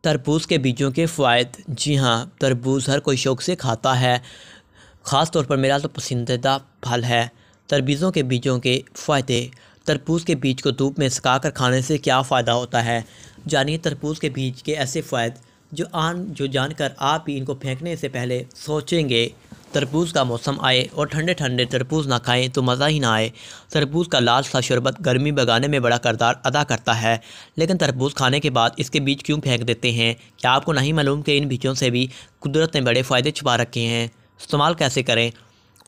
तरबूज के बीजों के फ़वाइद। जी हाँ, तरबूज हर कोई शौक़ से खाता है। ख़ास तौर पर मेरा तो पसंदीदा फल है। तरबूज़ों के बीजों के फ़ायदे। तरबूज़ के बीज को धूप में सुखाकर खाने से क्या फ़ायदा होता है, जानिए तरबूज़ के बीज के ऐसे फ़ायदे जो जानकर आप भी इनको फेंकने से पहले सोचेंगे। तरबूज़ का मौसम आए और ठंडे ठंडे तरबूज़ ना खाएं तो मज़ा ही ना आए। तरबूज़ का लाल सा शरबत गर्मी भगाने में बड़ा किरदार अदा करता है, लेकिन तरबूज़ खाने के बाद इसके बीज क्यों फेंक देते हैं? क्या आपको नहीं मालूम कि इन बीजों से भी कुदरत ने बड़े फ़ायदे छुपा रखे हैं? इस्तेमाल कैसे करें?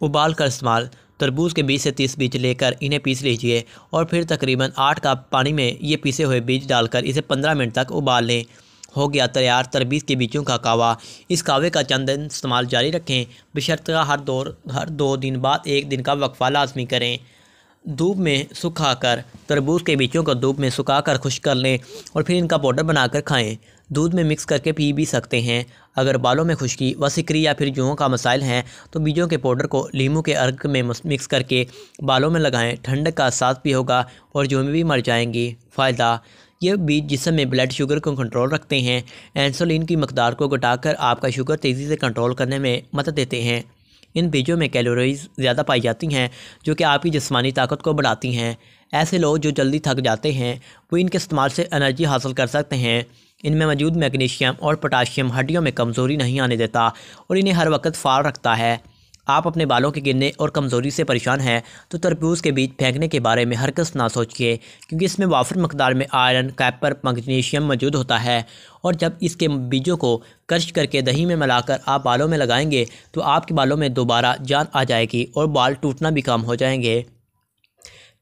उबाल कर इस्तेमाल। तरबूज़ के 20 से 30 बीज लेकर इन्हें पीस लीजिए और फिर तकरीबन 8 कप पानी में ये पीसे हुए बीज डालकर इसे 15 मिनट तक उबाल लें। हो गया तैयार तरबूज़ के बीजों का कहवा। इस कहवे का चंद दिन इस्तेमाल जारी रखें, बशर्ते हर 2 दिन बाद 1 दिन का वक्फा लाजमी करें। धूप में सुखाकर तरबूज़ के बीजों को धूप में सुखाकर खुश्क कर लें और फिर इनका पाउडर बनाकर खाएं। दूध में मिक्स करके पी भी सकते हैं। अगर बालों में खुश्की व सिकरी या फिर जुओं का मसाइल है तो बीजों के पाउडर को नींबू के अर्क में मिक्स करके बालों में लगाएं। ठंडक का एहसास भी होगा और जुएं भी मर जाएंगी। फ़ायदा। ये बीज जिस्म में ब्लड शुगर को कंट्रोल रखते हैं। इंसुलिन की मकदार को घटाकर आपका शुगर तेज़ी से कंट्रोल करने में मदद देते हैं। इन बीजों में कैलोरीज ज़्यादा पाई जाती हैं जो कि आपकी जिस्मानी ताकत को बढ़ाती हैं। ऐसे लोग जो जल्दी थक जाते हैं वो इनके इस्तेमाल से एनर्जी हासिल कर सकते हैं। इनमें मौजूद मैग्नीशियम और पोटाशियम हड्डियों में कमज़ोरी नहीं आने देता और इन्हें हर वक्त फाल रखता है। आप अपने बालों के गिरने और कमज़ोरी से परेशान हैं तो तरबूज़ के बीज फेंकने के बारे में हरगिज़ ना सोचिए, क्योंकि इसमें वाफिर मकदार में आयरन, कैपर, मैग्नीशियम मौजूद होता है। और जब इसके बीजों को क्रश करके दही में मिलाकर आप बालों में लगाएंगे तो आपके बालों में दोबारा जान आ जाएगी और बाल टूटना भी कम हो जाएंगे।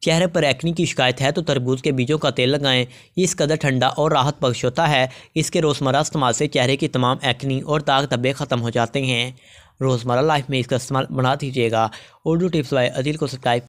चेहरे पर एक्नी की शिकायत है तो तरबूज़ के बीजों का तेल लगाएं। ये इस कदर ठंडा और राहत बख्श होता है। इसके रोज़मर्रा इस्तेमाल से चेहरे की तमाम एक्नी और दाग धब्बे ख़त्म हो जाते हैं। रोज़मर्रा लाइफ में इसका इस्तेमाल बना दीजिएगा। उर्दू टिप्स बाय अदिल को सब्सक्राइब